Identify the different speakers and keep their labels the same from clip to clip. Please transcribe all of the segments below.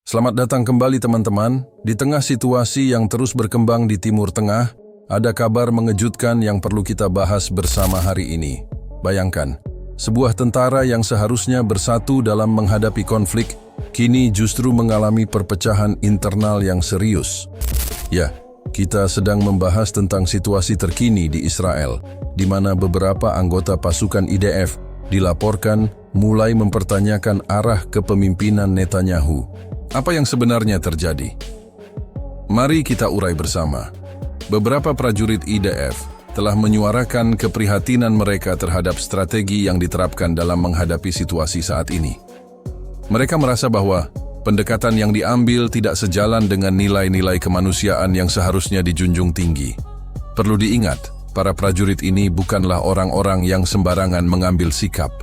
Speaker 1: Selamat datang kembali teman-teman. Di tengah situasi yang terus berkembang di Timur Tengah, ada kabar mengejutkan yang perlu kita bahas bersama hari ini. Bayangkan, sebuah tentara yang seharusnya bersatu dalam menghadapi konflik, kini justru mengalami perpecahan internal yang serius. Ya, kita sedang membahas tentang situasi terkini di Israel, di mana beberapa anggota pasukan IDF dilaporkan mulai mempertanyakan arah kepemimpinan Netanyahu. Apa yang sebenarnya terjadi? Mari kita urai bersama. Beberapa prajurit IDF telah menyuarakan keprihatinan mereka terhadap strategi yang diterapkan dalam menghadapi situasi saat ini. Mereka merasa bahwa pendekatan yang diambil tidak sejalan dengan nilai-nilai kemanusiaan yang seharusnya dijunjung tinggi. Perlu diingat, para prajurit ini bukanlah orang-orang yang sembarangan mengambil sikap.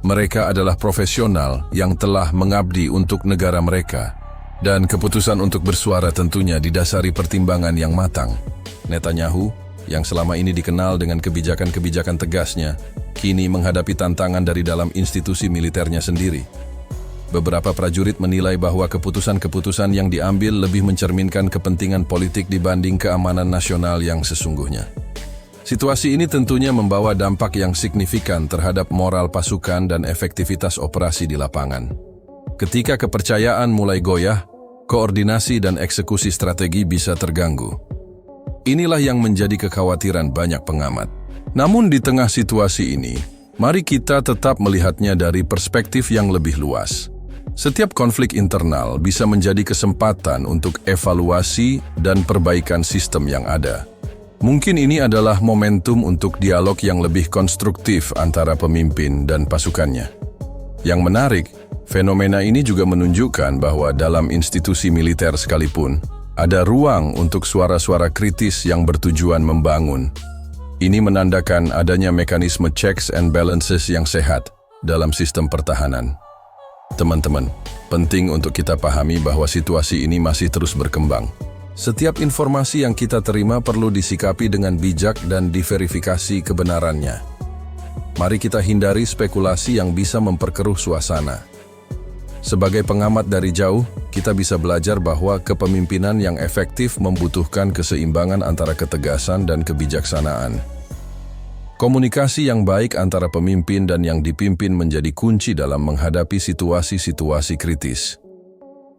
Speaker 1: Mereka adalah profesional yang telah mengabdi untuk negara mereka, dan keputusan untuk bersuara tentunya didasari pertimbangan yang matang. Netanyahu, yang selama ini dikenal dengan kebijakan-kebijakan tegasnya, kini menghadapi tantangan dari dalam institusi militernya sendiri. Beberapa prajurit menilai bahwa keputusan-keputusan yang diambil lebih mencerminkan kepentingan politik dibanding keamanan nasional yang sesungguhnya. Situasi ini tentunya membawa dampak yang signifikan terhadap moral pasukan dan efektivitas operasi di lapangan. Ketika kepercayaan mulai goyah, koordinasi dan eksekusi strategi bisa terganggu. Inilah yang menjadi kekhawatiran banyak pengamat. Namun di tengah situasi ini, mari kita tetap melihatnya dari perspektif yang lebih luas. Setiap konflik internal bisa menjadi kesempatan untuk evaluasi dan perbaikan sistem yang ada. Mungkin ini adalah momentum untuk dialog yang lebih konstruktif antara pemimpin dan pasukannya. Yang menarik, fenomena ini juga menunjukkan bahwa dalam institusi militer sekalipun, ada ruang untuk suara-suara kritis yang bertujuan membangun. Ini menandakan adanya mekanisme checks and balances yang sehat dalam sistem pertahanan. Teman-teman, penting untuk kita pahami bahwa situasi ini masih terus berkembang. Setiap informasi yang kita terima perlu disikapi dengan bijak dan diverifikasi kebenarannya. Mari kita hindari spekulasi yang bisa memperkeruh suasana. Sebagai pengamat dari jauh, kita bisa belajar bahwa kepemimpinan yang efektif membutuhkan keseimbangan antara ketegasan dan kebijaksanaan. Komunikasi yang baik antara pemimpin dan yang dipimpin menjadi kunci dalam menghadapi situasi-situasi kritis.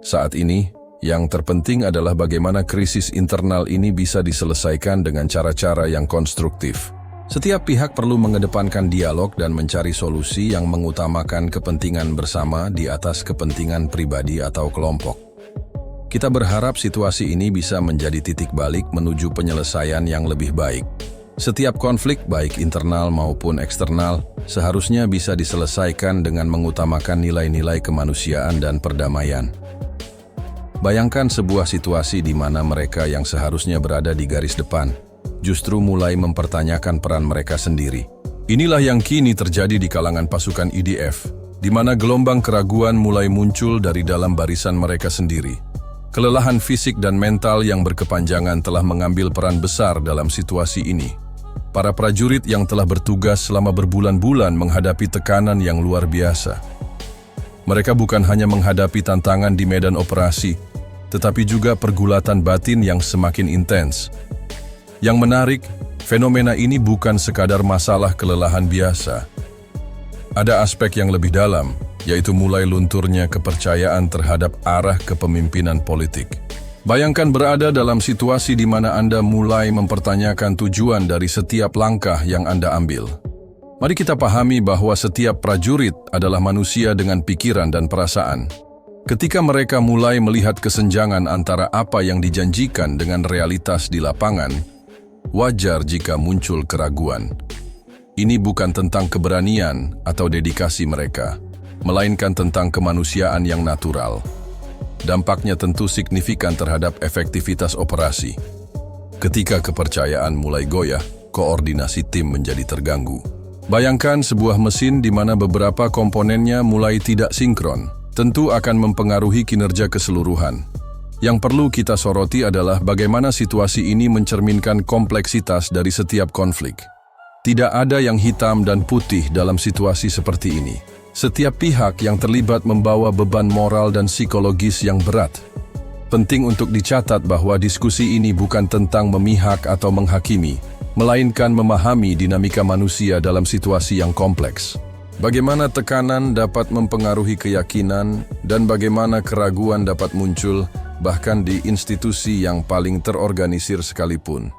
Speaker 1: Saat ini, yang terpenting adalah bagaimana krisis internal ini bisa diselesaikan dengan cara-cara yang konstruktif. Setiap pihak perlu mengedepankan dialog dan mencari solusi yang mengutamakan kepentingan bersama di atas kepentingan pribadi atau kelompok. Kita berharap situasi ini bisa menjadi titik balik menuju penyelesaian yang lebih baik. Setiap konflik, baik internal maupun eksternal, seharusnya bisa diselesaikan dengan mengutamakan nilai-nilai kemanusiaan dan perdamaian. Bayangkan sebuah situasi di mana mereka yang seharusnya berada di garis depan justru mulai mempertanyakan peran mereka sendiri. Inilah yang kini terjadi di kalangan pasukan IDF, di mana gelombang keraguan mulai muncul dari dalam barisan mereka sendiri. Kelelahan fisik dan mental yang berkepanjangan telah mengambil peran besar dalam situasi ini. Para prajurit yang telah bertugas selama berbulan-bulan menghadapi tekanan yang luar biasa. Mereka bukan hanya menghadapi tantangan di medan operasi, tetapi juga pergulatan batin yang semakin intens. Yang menarik, fenomena ini bukan sekadar masalah kelelahan biasa. Ada aspek yang lebih dalam, yaitu mulai lunturnya kepercayaan terhadap arah kepemimpinan politik. Bayangkan berada dalam situasi di mana Anda mulai mempertanyakan tujuan dari setiap langkah yang Anda ambil. Mari kita pahami bahwa setiap prajurit adalah manusia dengan pikiran dan perasaan. Ketika mereka mulai melihat kesenjangan antara apa yang dijanjikan dengan realitas di lapangan, wajar jika muncul keraguan. Ini bukan tentang keberanian atau dedikasi mereka, melainkan tentang kemanusiaan yang natural. Dampaknya tentu signifikan terhadap efektivitas operasi. Ketika kepercayaan mulai goyah, koordinasi tim menjadi terganggu. Bayangkan sebuah mesin di mana beberapa komponennya mulai tidak sinkron, tentu akan mempengaruhi kinerja keseluruhan. Yang perlu kita soroti adalah bagaimana situasi ini mencerminkan kompleksitas dari setiap konflik. Tidak ada yang hitam dan putih dalam situasi seperti ini. Setiap pihak yang terlibat membawa beban moral dan psikologis yang berat. Penting untuk dicatat bahwa diskusi ini bukan tentang memihak atau menghakimi, melainkan memahami dinamika manusia dalam situasi yang kompleks. Bagaimana tekanan dapat mempengaruhi keyakinan dan bagaimana keraguan dapat muncul bahkan di institusi yang paling terorganisir sekalipun.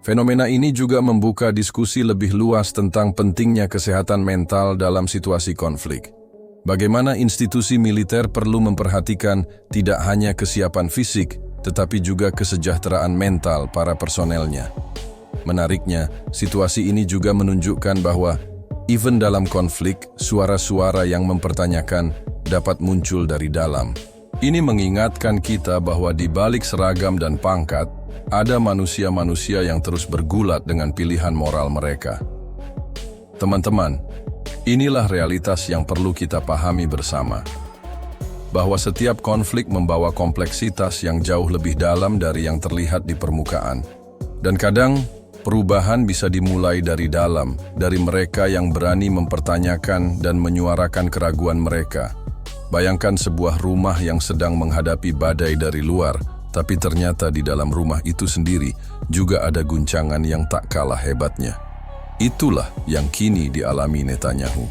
Speaker 1: Fenomena ini juga membuka diskusi lebih luas tentang pentingnya kesehatan mental dalam situasi konflik. Bagaimana institusi militer perlu memperhatikan tidak hanya kesiapan fisik, tetapi juga kesejahteraan mental para personelnya. Menariknya, situasi ini juga menunjukkan bahwa even dalam konflik, suara-suara yang mempertanyakan dapat muncul dari dalam. Ini mengingatkan kita bahwa di balik seragam dan pangkat, ada manusia-manusia yang terus bergulat dengan pilihan moral mereka. Teman-teman, inilah realitas yang perlu kita pahami bersama. Bahwa setiap konflik membawa kompleksitas yang jauh lebih dalam dari yang terlihat di permukaan. Dan kadang, perubahan bisa dimulai dari dalam, dari mereka yang berani mempertanyakan dan menyuarakan keraguan mereka. Bayangkan sebuah rumah yang sedang menghadapi badai dari luar, tapi ternyata di dalam rumah itu sendiri juga ada guncangan yang tak kalah hebatnya. Itulah yang kini dialami Netanyahu.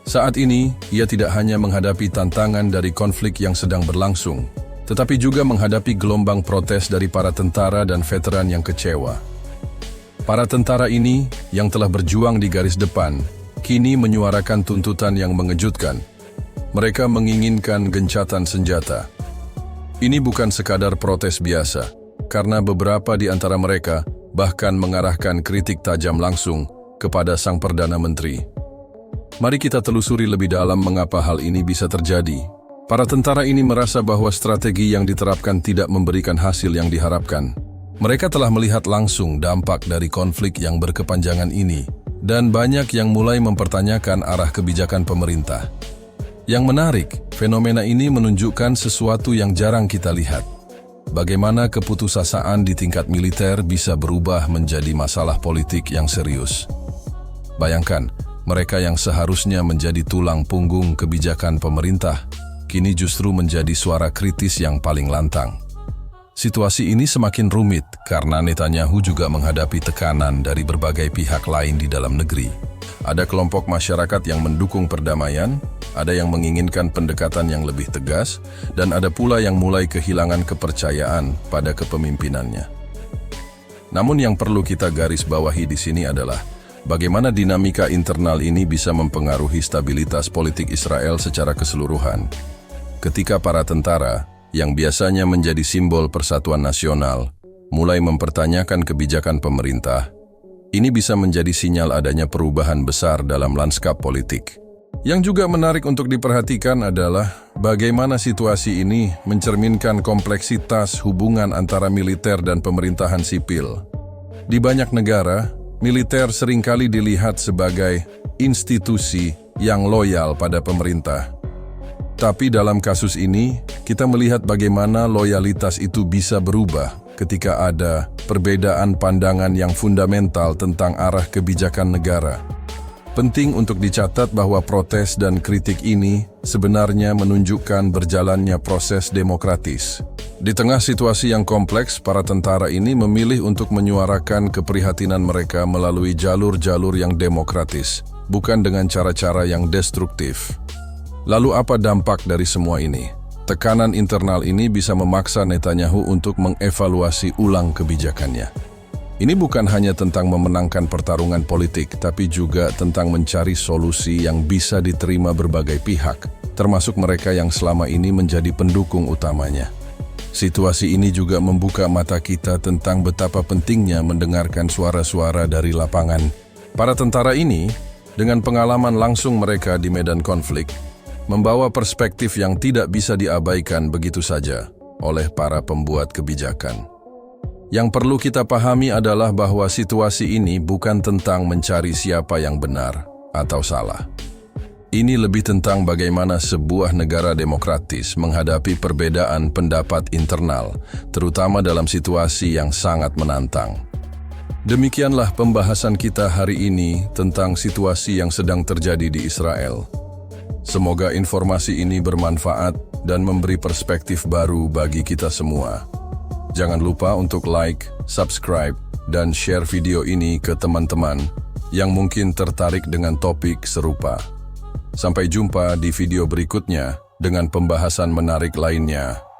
Speaker 1: Saat ini, ia tidak hanya menghadapi tantangan dari konflik yang sedang berlangsung, tetapi juga menghadapi gelombang protes dari para tentara dan veteran yang kecewa. Para tentara ini, yang telah berjuang di garis depan, kini menyuarakan tuntutan yang mengejutkan. Mereka menginginkan gencatan senjata. Ini bukan sekadar protes biasa, karena beberapa di antara mereka bahkan mengarahkan kritik tajam langsung kepada Sang Perdana Menteri. Mari kita telusuri lebih dalam mengapa hal ini bisa terjadi. Para tentara ini merasa bahwa strategi yang diterapkan tidak memberikan hasil yang diharapkan. Mereka telah melihat langsung dampak dari konflik yang berkepanjangan ini, dan banyak yang mulai mempertanyakan arah kebijakan pemerintah. Yang menarik, fenomena ini menunjukkan sesuatu yang jarang kita lihat. Bagaimana keputusasaan di tingkat militer bisa berubah menjadi masalah politik yang serius. Bayangkan, mereka yang seharusnya menjadi tulang punggung kebijakan pemerintah, kini justru menjadi suara kritis yang paling lantang. Situasi ini semakin rumit karena Netanyahu juga menghadapi tekanan dari berbagai pihak lain di dalam negeri. Ada kelompok masyarakat yang mendukung perdamaian, ada yang menginginkan pendekatan yang lebih tegas, dan ada pula yang mulai kehilangan kepercayaan pada kepemimpinannya. Namun yang perlu kita garis bawahi di sini adalah bagaimana dinamika internal ini bisa mempengaruhi stabilitas politik Israel secara keseluruhan. Ketika para tentara, yang biasanya menjadi simbol persatuan nasional, mulai mempertanyakan kebijakan pemerintah, ini bisa menjadi sinyal adanya perubahan besar dalam lanskap politik. Yang juga menarik untuk diperhatikan adalah bagaimana situasi ini mencerminkan kompleksitas hubungan antara militer dan pemerintahan sipil. Di banyak negara, militer seringkali dilihat sebagai institusi yang loyal pada pemerintah. Tapi dalam kasus ini, kita melihat bagaimana loyalitas itu bisa berubah ketika ada perbedaan pandangan yang fundamental tentang arah kebijakan negara. Penting untuk dicatat bahwa protes dan kritik ini sebenarnya menunjukkan berjalannya proses demokratis. Di tengah situasi yang kompleks, para tentara ini memilih untuk menyuarakan keprihatinan mereka melalui jalur-jalur yang demokratis, bukan dengan cara-cara yang destruktif. Lalu apa dampak dari semua ini? Tekanan internal ini bisa memaksa Netanyahu untuk mengevaluasi ulang kebijakannya. Ini bukan hanya tentang memenangkan pertarungan politik, tapi juga tentang mencari solusi yang bisa diterima berbagai pihak, termasuk mereka yang selama ini menjadi pendukung utamanya. Situasi ini juga membuka mata kita tentang betapa pentingnya mendengarkan suara-suara dari lapangan. Para tentara ini, dengan pengalaman langsung mereka di medan konflik, membawa perspektif yang tidak bisa diabaikan begitu saja oleh para pembuat kebijakan. Yang perlu kita pahami adalah bahwa situasi ini bukan tentang mencari siapa yang benar atau salah. Ini lebih tentang bagaimana sebuah negara demokratis menghadapi perbedaan pendapat internal, terutama dalam situasi yang sangat menantang. Demikianlah pembahasan kita hari ini tentang situasi yang sedang terjadi di Israel. Semoga informasi ini bermanfaat dan memberi perspektif baru bagi kita semua. Jangan lupa untuk like, subscribe, dan share video ini ke teman-teman yang mungkin tertarik dengan topik serupa. Sampai jumpa di video berikutnya dengan pembahasan menarik lainnya.